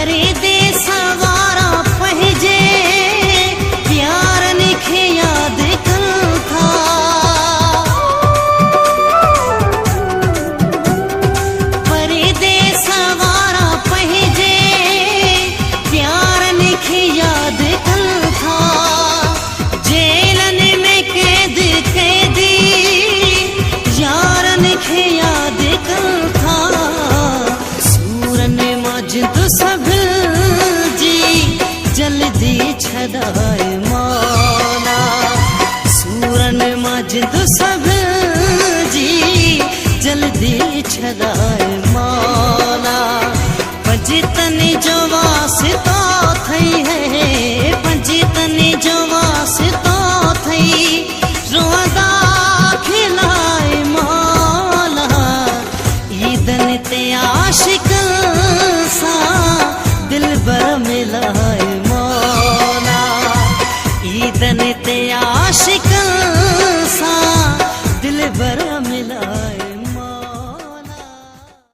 परदेस वारा पहुंचे प्यार निखे याद कल था। परदेस वारा पहुंचे प्यार निखे याद कल था। जेलन में कैद कैदी यार निखे याद कल था। सूरन मजिद सब जी जल्दी छदाए मौला। सूरन मजिद सब जी जल्दी छदाए मौला। पंजितनी जो वास्ता थई है, पंजितनी जो वास्ता थई रोदा खिलाए मौला। ईदन ते आशिक सा दिल बर मिलाए मौला। ईदन ते आशिक सा